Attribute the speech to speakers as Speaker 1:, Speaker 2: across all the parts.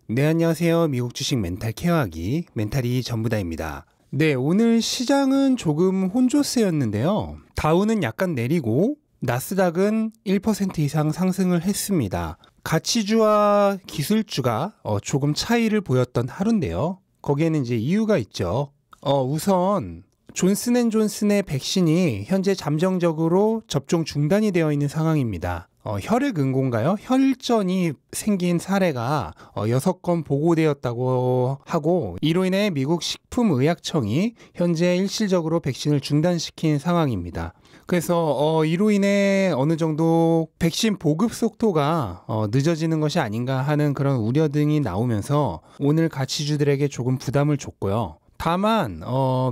Speaker 1: 네, 안녕하세요. 미국 주식 멘탈 케어하기 멘탈이 전부다입니다. 네, 오늘 시장은 조금 혼조세였는데요. 다우는 약간 내리고 나스닥은 1% 이상 상승을 했습니다. 가치주와 기술주가 조금 차이를 보였던 하루인데요. 거기에는 이제 이유가 있죠. 우선 존슨앤존슨의 백신이 현재 잠정적으로 접종 중단이 되어 있는 상황입니다. 혈액응고인가요? 혈전이 생긴 사례가 6건 보고되었다고 하고, 이로 인해 미국 식품의약청이 현재 일시적으로 백신을 중단시킨 상황입니다. 그래서 이로 인해 어느 정도 백신 보급 속도가 늦어지는 것이 아닌가 하는 그런 우려 등이 나오면서 오늘 가치주들에게 조금 부담을 줬고요. 다만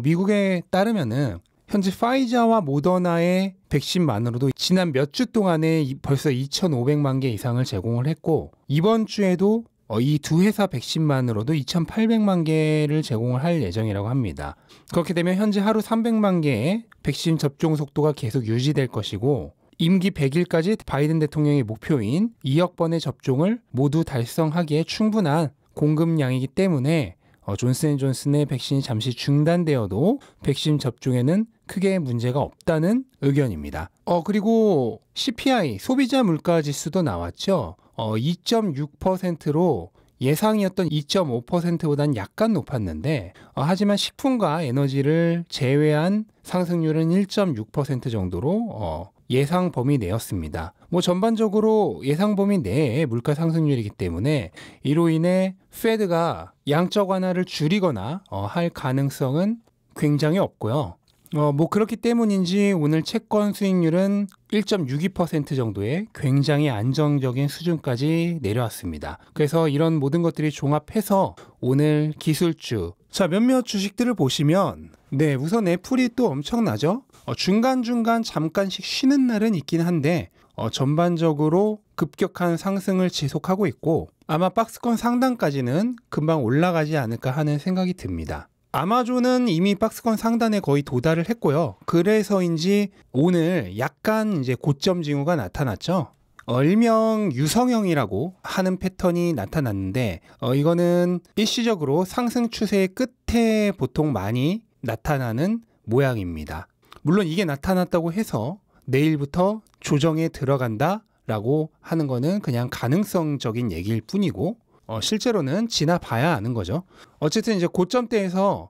Speaker 1: 미국에 따르면은 현재 파이자와 모더나의 백신만으로도 지난 몇 주 동안에 벌써 2,500만 개 이상을 제공을 했고, 이번 주에도 이 두 회사 백신만으로도 2,800만 개를 제공을 할 예정이라고 합니다. 그렇게 되면 현재 하루 300만 개의 백신 접종 속도가 계속 유지될 것이고, 임기 100일까지 바이든 대통령의 목표인 2억 번의 접종을 모두 달성하기에 충분한 공급량이기 때문에 존슨앤존슨의 백신이 잠시 중단되어도 백신 접종에는 크게 문제가 없다는 의견입니다. 그리고 CPI, 소비자 물가 지수도 나왔죠. 2.6%로 예상이었던 2.5%보다는 약간 높았는데, 하지만 식품과 에너지를 제외한 상승률은 1.6% 정도로 예상 범위 내였습니다. 전반적으로 예상 범위 내의 물가 상승률이기 때문에 이로 인해 페드가 양적 완화를 줄이거나 할 가능성은 굉장히 없고요. 그렇기 때문인지 오늘 채권 수익률은 1.62% 정도의 굉장히 안정적인 수준까지 내려왔습니다. 그래서 이런 모든 것들이 종합해서 오늘 기술주, 몇몇 주식들을 보시면 우선 애플이 또 엄청나죠. 중간중간 잠깐씩 쉬는 날은 있긴 한데 전반적으로 급격한 상승을 지속하고 있고, 아마 박스권 상단까지는 금방 올라가지 않을까 하는 생각이 듭니다. 아마존은 이미 박스권 상단에 거의 도달을 했고요. 그래서인지 오늘 약간 이제 고점 징후가 나타났죠. 일명 유성형이라고 하는 패턴이 나타났는데, 이거는 일시적으로 상승 추세의 끝에 보통 많이 나타나는 모양입니다. 물론 이게 나타났다고 해서 내일부터 조정에 들어간다 라고 하는 거는 그냥 가능성적인 얘기일 뿐이고, 실제로는 지나봐야 아는 거죠. 어쨌든 이제 고점대에서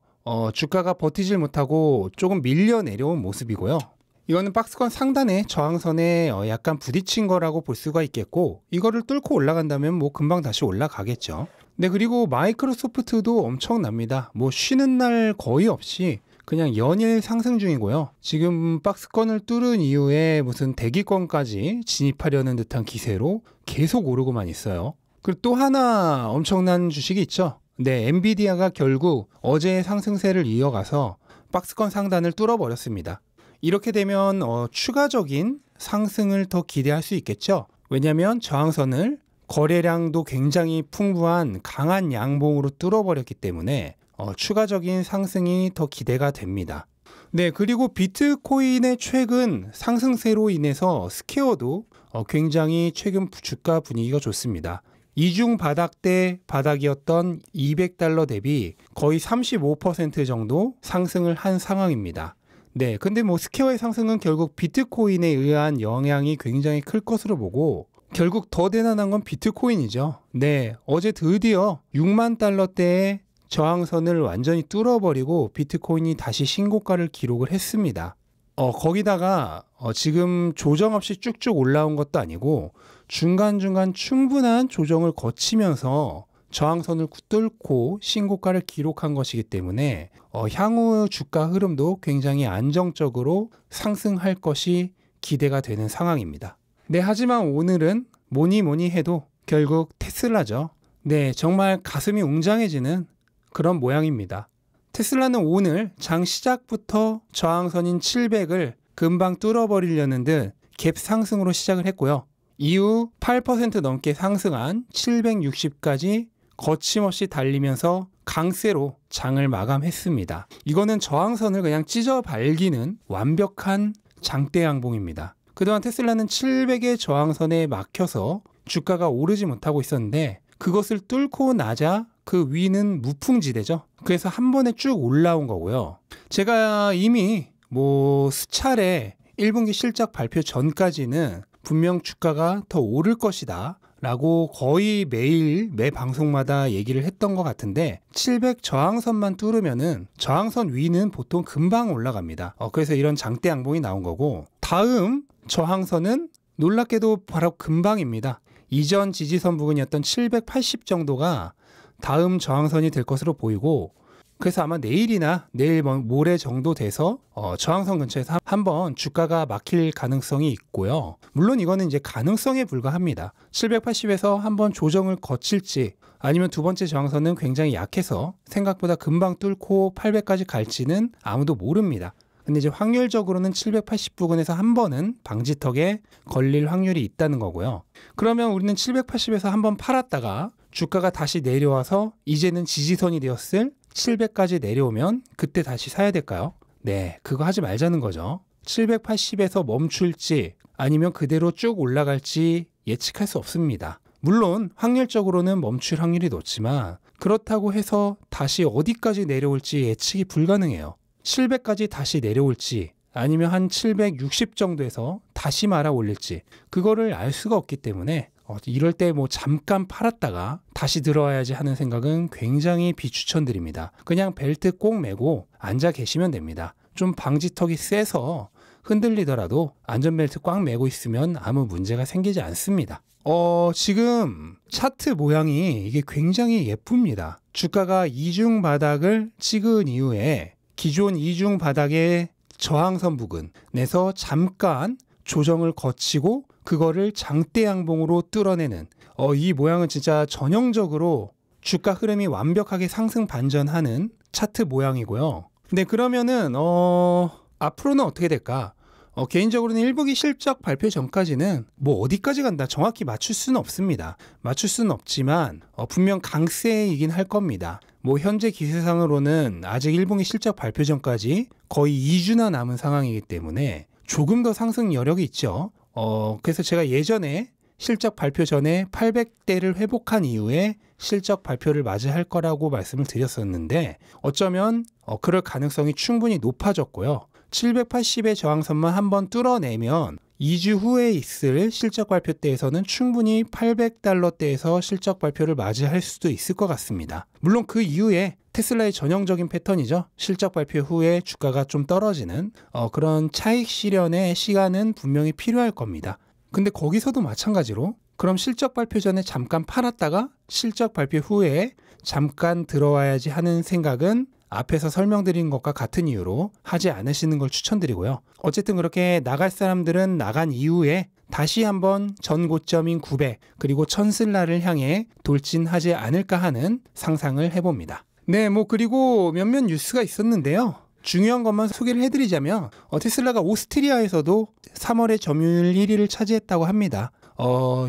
Speaker 1: 주가가 버티질 못하고 조금 밀려 내려온 모습이고요. 이거는 박스권 상단에 저항선에 약간 부딪힌 거라고 볼 수가 있겠고, 이거를 뚫고 올라간다면 금방 다시 올라가겠죠. 그리고 마이크로소프트도 엄청납니다. 쉬는 날 거의 없이 그냥 연일 상승 중이고요. 지금 박스권을 뚫은 이후에 무슨 대기권까지 진입하려는 듯한 기세로 계속 오르고만 있어요. 그리고 또 하나 엄청난 주식이 있죠. 엔비디아가 결국 어제의 상승세를 이어가서 박스권 상단을 뚫어버렸습니다. 이렇게 되면 추가적인 상승을 더 기대할 수 있겠죠. 왜냐하면 저항선을 거래량도 굉장히 풍부한 강한 양봉으로 뚫어버렸기 때문에 추가적인 상승이 더 기대가 됩니다. 그리고 비트코인의 최근 상승세로 인해서 스퀘어도 굉장히 최근 주가 분위기가 좋습니다. 이중 바닥대 바닥이었던 $200 대비 거의 35% 정도 상승을 한 상황입니다. 근데 스퀘어의 상승은 결국 비트코인에 의한 영향이 굉장히 클 것으로 보고, 결국 더 대단한 건 비트코인이죠. 어제 드디어 6만 달러대의 저항선을 완전히 뚫어버리고 비트코인이 다시 신고가를 기록을 했습니다. 거기다가 지금 조정 없이 쭉쭉 올라온 것도 아니고 중간중간 충분한 조정을 거치면서 저항선을 뚫고 신고가를 기록한 것이기 때문에 향후 주가 흐름도 굉장히 안정적으로 상승할 것이 기대가 되는 상황입니다. 하지만 오늘은 뭐니 해도 결국 테슬라죠. 정말 가슴이 웅장해지는 그런 모양입니다. 테슬라는 오늘 장 시작부터 저항선인 700을 금방 뚫어버리려는 듯 갭 상승으로 시작을 했고요. 이후 8% 넘게 상승한 760까지 거침없이 달리면서 강세로 장을 마감했습니다. 이거는 저항선을 그냥 찢어 발기는 완벽한 장대 양봉입니다. 그동안 테슬라는 700의 저항선에 막혀서 주가가 오르지 못하고 있었는데, 그것을 뚫고 나자 그 위는 무풍지대죠. 그래서 한 번에 쭉 올라온 거고요. 제가 이미 수차례 1분기 실적 발표 전까지는 분명 주가가 더 오를 것이다 라고 거의 매일 매 방송마다 얘기를 했던 것 같은데 700 저항선만 뚫으면은 저항선 위는 보통 금방 올라갑니다. 그래서 이런 장대 양봉이 나온 거고, 다음 저항선은 놀랍게도 바로 금방입니다. 이전 지지선 부근이었던 780 정도가 다음 저항선이 될 것으로 보이고, 그래서 아마 내일이나 내일 모레 정도 돼서 저항선 근처에서 한번 주가가 막힐 가능성이 있고요. 물론 이거는 이제 가능성에 불과합니다. 780에서 한번 조정을 거칠지, 아니면 두 번째 저항선은 굉장히 약해서 생각보다 금방 뚫고 800까지 갈지는 아무도 모릅니다. 근데 이제 확률적으로는 780 부근에서 한 번은 방지턱에 걸릴 확률이 있다는 거고요. 그러면 우리는 780에서 한번 팔았다가 주가가 다시 내려와서 이제는 지지선이 되었을 700까지 내려오면 그때 다시 사야 될까요? 네, 그거 하지 말자는 거죠. 780에서 멈출지 아니면 그대로 쭉 올라갈지 예측할 수 없습니다. 물론 확률적으로는 멈출 확률이 높지만 그렇다고 해서 다시 어디까지 내려올지 예측이 불가능해요. 700까지 다시 내려올지 아니면 한 760 정도에서 다시 말아 올릴지 그거를 알 수가 없기 때문에 이럴 때 잠깐 팔았다가 다시 들어와야지 하는 생각은 굉장히 비추천드립니다. 그냥 벨트 꼭 매고 앉아 계시면 됩니다. 좀 방지턱이 세서 흔들리더라도 안전벨트 꽉 매고 있으면 아무 문제가 생기지 않습니다. 지금 차트 모양이 이게 굉장히 예쁩니다. 주가가 이중 바닥을 찍은 이후에 기존 이중 바닥의 저항선 부근에서 잠깐 조정을 거치고 그거를 장대 양봉으로 뚫어내는 이 모양은 진짜 전형적으로 주가 흐름이 완벽하게 상승 반전하는 차트 모양이고요. 근데 그러면은 앞으로는 어떻게 될까? 개인적으로는 1분기 실적 발표 전까지는 어디까지 간다 정확히 맞출 수는 없습니다. 맞출 수는 없지만 분명 강세이긴 할 겁니다. 현재 기세상으로는 아직 1분기 실적 발표 전까지 거의 2주나 남은 상황이기 때문에 조금 더 상승 여력이 있죠. 그래서 제가 예전에 실적 발표 전에 800대를 회복한 이후에 실적 발표를 맞이할 거라고 말씀을 드렸었는데 어쩌면 그럴 가능성이 충분히 높아졌고요. 780의 저항선만 한번 뚫어내면 2주 후에 있을 실적 발표 때에서는 충분히 800달러대에서 실적 발표를 맞이할 수도 있을 것 같습니다. 물론 그 이후에 테슬라의 전형적인 패턴이죠. 실적 발표 후에 주가가 좀 떨어지는 그런 차익 실현의 시간은 분명히 필요할 겁니다. 근데 거기서도 마찬가지로 그럼 실적 발표 전에 잠깐 팔았다가 실적 발표 후에 잠깐 들어와야지 하는 생각은 앞에서 설명드린 것과 같은 이유로 하지 않으시는 걸 추천드리고요. 어쨌든 그렇게 나갈 사람들은 나간 이후에 다시 한번 전 고점인 900 그리고 1000슬라를 향해 돌진하지 않을까 하는 상상을 해봅니다. 네, 그리고 몇몇 뉴스가 있었는데요. 중요한 것만 소개를 해드리자면 테슬라가 오스트리아에서도 3월에 점유율 1위를 차지했다고 합니다.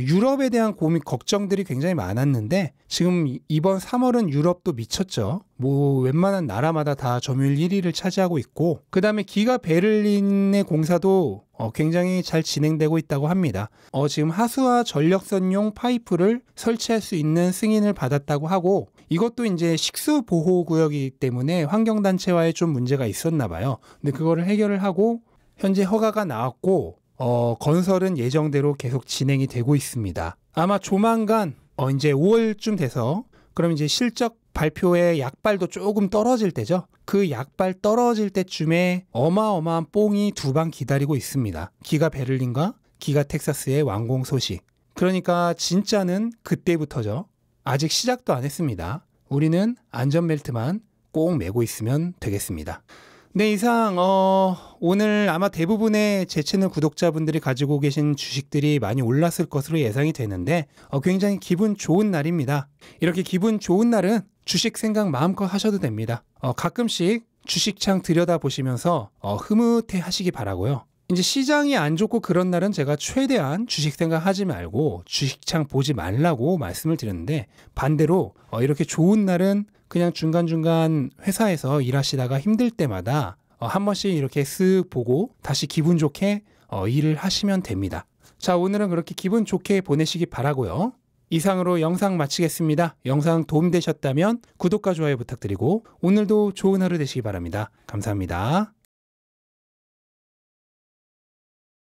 Speaker 1: 유럽에 대한 걱정들이 굉장히 많았는데 지금 이번 3월은 유럽도 미쳤죠. 웬만한 나라마다 다 점유율 1위를 차지하고 있고 그 다음에 기가 베를린의 공사도 굉장히 잘 진행되고 있다고 합니다. 지금 하수와 전력선용 파이프를 설치할 수 있는 승인을 받았다고 하고 이것도 이제 식수 보호 구역이기 때문에 환경단체와의 좀 문제가 있었나 봐요. 근데 그거를 해결을 하고 현재 허가가 나왔고 건설은 예정대로 계속 진행이 되고 있습니다. 아마 조만간 이제 5월쯤 돼서 그럼 이제 실적 발표의 약발도 조금 떨어질 때죠. 그 약발 떨어질 때쯤에 어마어마한 뽕이 두 방 기다리고 있습니다. 기가 베를린과 기가 텍사스의 완공 소식. 그러니까 진짜는 그때부터죠. 아직 시작도 안 했습니다. 우리는 안전벨트만 꼭 매고 있으면 되겠습니다. 네, 이상 오늘 아마 대부분의 제 채널 구독자분들이 가지고 계신 주식들이 많이 올랐을 것으로 예상이 되는데 굉장히 기분 좋은 날입니다. 이렇게 기분 좋은 날은 주식 생각 마음껏 하셔도 됩니다. 가끔씩 주식창 들여다보시면서 흐뭇해 하시기 바라고요. 이제 시장이 안 좋고 그런 날은 제가 최대한 주식 생각하지 말고 주식창 보지 말라고 말씀을 드렸는데 반대로 이렇게 좋은 날은 그냥 중간중간 회사에서 일하시다가 힘들 때마다 한 번씩 이렇게 쓱 보고 다시 기분 좋게 일을 하시면 됩니다. 자, 오늘은 그렇게 기분 좋게 보내시기 바라고요. 이상으로 영상 마치겠습니다. 영상 도움되셨다면 구독과 좋아요 부탁드리고 오늘도 좋은 하루 되시기 바랍니다. 감사합니다.